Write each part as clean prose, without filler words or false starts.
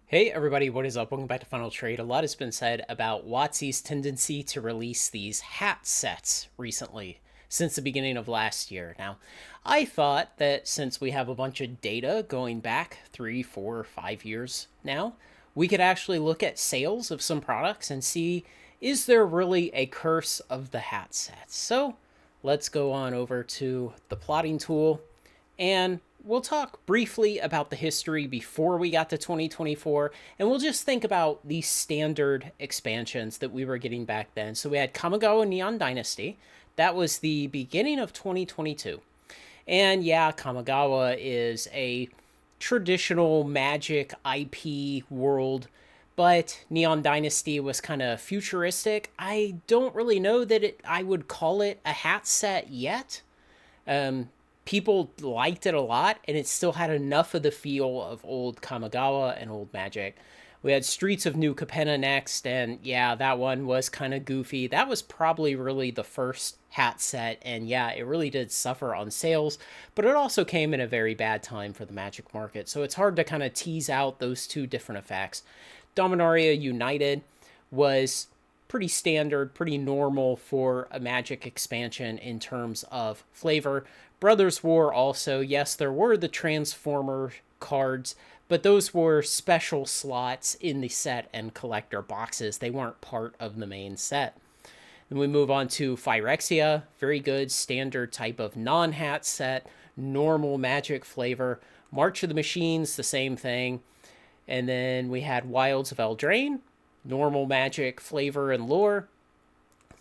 Hey everybody, what is up? Welcome back to Final Trade. A lot has been said about WotC's tendency to release these hat sets recently, since the beginning of last year. Now, I thought that since we have a bunch of data going back 3, 4, 5 years now, we could actually look at sales of some products and see, is there really a curse of the hat sets? So let's go on over to the plotting tool, and we'll talk briefly about the history before we got to 2024, and we'll just think about these standard expansions that we were getting back then. So we had Kamigawa Neon Dynasty. That was the beginning of 2022. And yeah, Kamigawa is a traditional Magic IP world, but Neon Dynasty was kind of futuristic. I don't really know that I would call it a hat set yet. Um, People liked it a lot, and it still had enough of the feel of old Kamigawa and old Magic. We had Streets of New Capenna next, and yeah, that one was kind of goofy. That was probably really the first hat set, and yeah, it really did suffer on sales, but it also came in a very bad time for the Magic market, so it's hard to kind of tease out those two different effects. Dominaria United was pretty standard, pretty normal for a Magic expansion in terms of flavor. Brothers War also, yes, there were the Transformer cards, but those were special slots in the set and collector boxes. They weren't part of the main set. Then we move on to Phyrexia, very good standard type of non-hat set, normal Magic flavor. March of the Machines, the same thing. And then we had Wilds of Eldraine, normal Magic flavor and lore.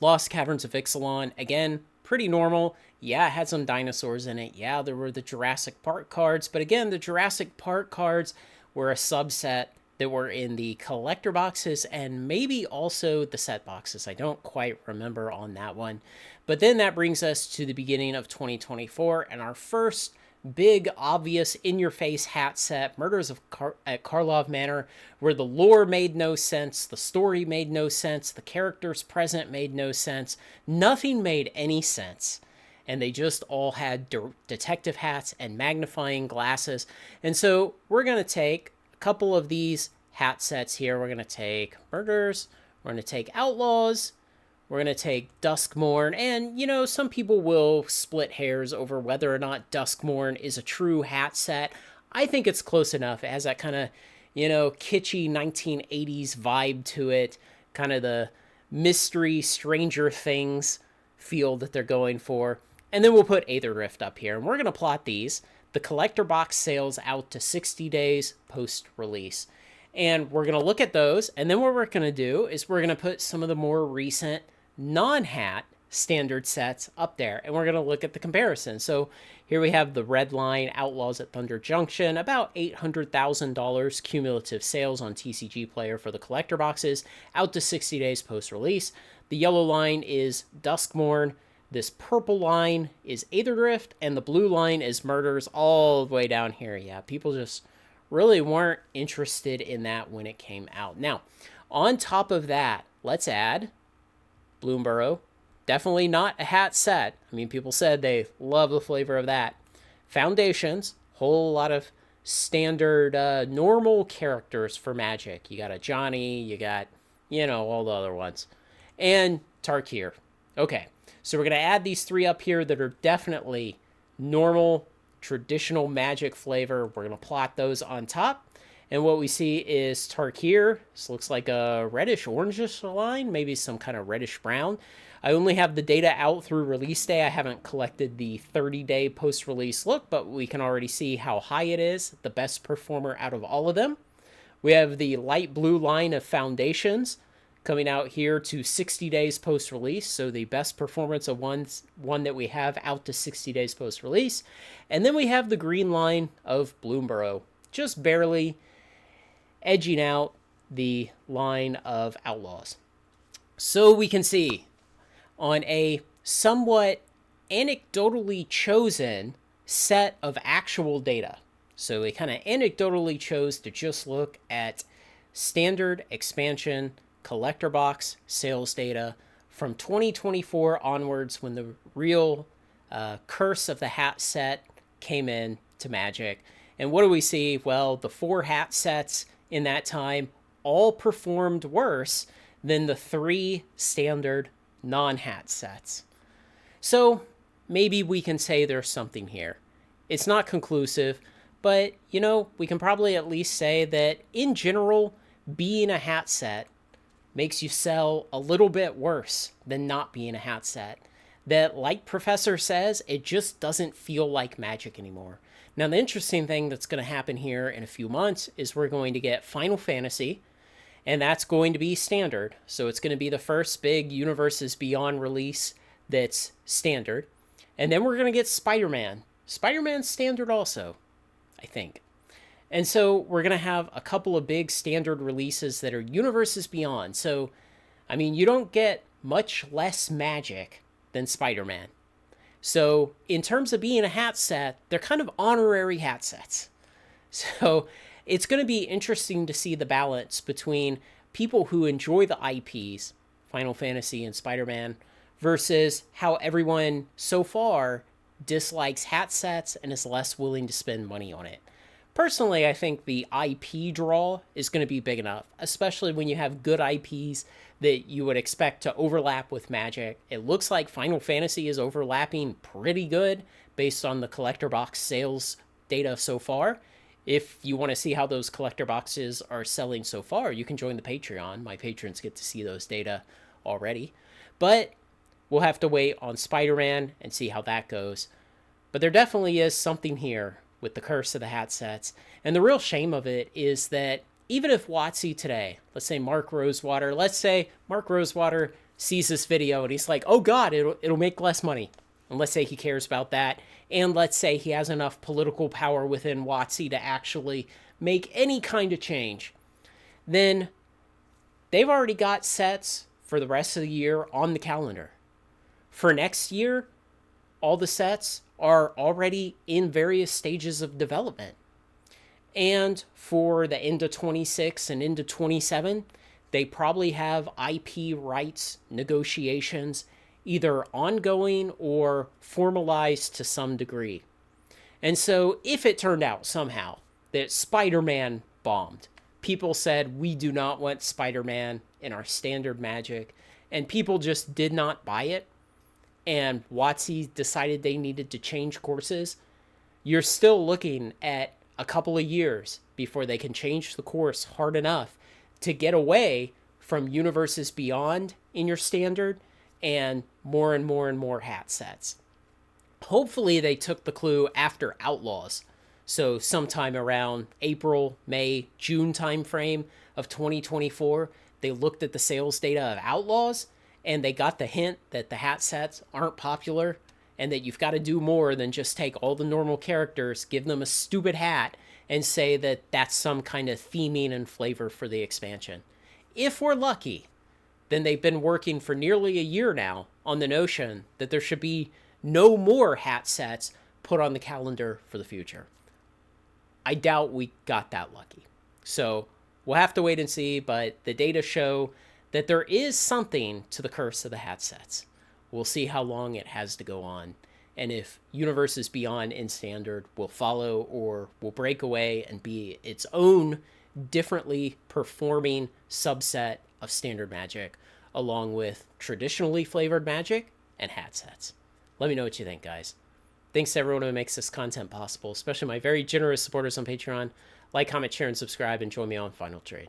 Lost Caverns of Ixalan, again, pretty normal. Yeah, it had some dinosaurs in it. Yeah, there were the Jurassic Park cards, but again, the Jurassic Park cards were a subset that were in the collector boxes and maybe also the set boxes. I don't quite remember on that one. But then that brings us to the beginning of 2024 and our first big, obvious, in your face hat set, Murders at Karlov Manor, where the lore made no sense, the story made no sense, the characters present made no sense, nothing made any sense. And they just all had detective hats and magnifying glasses. And so we're going to take a couple of these hat sets here. We're going to take Murders, we're going to take Outlaws, we're going to take Duskmourn, and, some people will split hairs over whether or not Duskmourn is a true hat set. I think it's close enough. It has that kind of, kitschy 1980s vibe to it, kind of the mystery Stranger Things feel that they're going for. And then we'll put Aether Rift up here, and we're going to plot these. The collector box sales out to 60 days post-release. And we're going to look at those, and then what we're going to do is we're going to put some of the more recent non-hat standard sets up there, and we're going to look at the comparison. So here we have the red line, Outlaws at Thunder Junction, about $800,000 cumulative sales on TCG Player for the collector boxes, out to 60 days post-release. The yellow line is Duskmourn, this purple line is Aether Drift, and the blue line is Murders all the way down here. Yeah, people just really weren't interested in that when it came out. Now, on top of that, let's add Bloomburrow. Definitely not a hat set. I mean, people said they love the flavor of that. Foundations, whole lot of standard normal characters for Magic. You got a Johnny, you got, all the other ones. And Tarkir. Okay, so we're going to add these three up here that are definitely normal, traditional Magic flavor. We're going to plot those on top. And what we see is Tarkir. This looks like a reddish-orangish line, maybe some kind of reddish-brown. I only have the data out through release day. I haven't collected the 30-day post-release look, but we can already see how high it is, the best performer out of all of them. We have the light blue line of Foundations coming out here to 60 days post-release, so the best performance of one that we have out to 60 days post-release. And then we have the green line of Bloomburrow, just barely edging out the line of Outlaws. So we can see on a somewhat anecdotally chosen set of actual data. So we kind of anecdotally chose to just look at standard expansion collector box sales data from 2024 onwards, when the real curse of the hat set came in to Magic. And what do we see? Well, the 4 hat sets in that time all performed worse than the 3 standard non-hat sets. So maybe we can say there's something here. It's not conclusive, but we can probably at least say that in general, being a hat set makes you sell a little bit worse than not being a hat set. That, like Professor says, it just doesn't feel like Magic anymore. Now, the interesting thing that's going to happen here in a few months is we're going to get Final Fantasy, and that's going to be standard. So it's going to be the first big Universes Beyond release that's standard. And then we're going to get Spider-Man. Spider-Man's standard also, I think. And so we're going to have a couple of big standard releases that are Universes Beyond. So, I mean, you don't get much less Magic than Spider-Man. So in terms of being a hat set, they're kind of honorary hat sets. So it's going to be interesting to see the balance between people who enjoy the IPs, Final Fantasy and Spider-Man, versus how everyone so far dislikes hat sets and is less willing to spend money on it. Personally, I think the IP draw is going to be big enough, especially when you have good IPs that you would expect to overlap with Magic. It looks like Final Fantasy is overlapping pretty good based on the collector box sales data so far. If you want to see how those collector boxes are selling so far, you can join the Patreon. My patrons get to see those data already. But we'll have to wait on Spider-Man and see how that goes. But there definitely is something here with the curse of the hat sets. And the real shame of it is that even if WotC today, let's say Mark Rosewater sees this video and he's like, oh God, it'll make less money. And let's say he cares about that. And let's say he has enough political power within WotC to actually make any kind of change. Then they've already got sets for the rest of the year on the calendar. For next year, all the sets are already in various stages of development. And for the end of 26 and into 27, they probably have IP rights negotiations either ongoing or formalized to some degree. And so if it turned out somehow that Spider-Man bombed, people said, we do not want Spider-Man in our standard Magic, and people just did not buy it, and WotC decided they needed to change courses, you're still looking at a couple of years before they can change the course hard enough to get away from Universes Beyond in your standard and more and more and more hat sets. Hopefully they took the clue after Outlaws. So sometime around April, May, June timeframe of 2024, they looked at the sales data of Outlaws and they got the hint that the hat sets aren't popular and that you've got to do more than just take all the normal characters, give them a stupid hat, and say that that's some kind of theming and flavor for the expansion. If we're lucky, then they've been working for nearly a year now on the notion that there should be no more hat sets put on the calendar for the future. I doubt we got that lucky. So we'll have to wait and see, but the data show that there is something to the curse of the hat sets. We'll see how long it has to go on, and if Universes Beyond in Standard will follow or will break away and be its own differently performing subset of Standard Magic, along with traditionally flavored Magic and hat sets. Let me know what you think, guys. Thanks to everyone who makes this content possible, especially my very generous supporters on Patreon. Like, comment, share, and subscribe, and join me on Final Trade.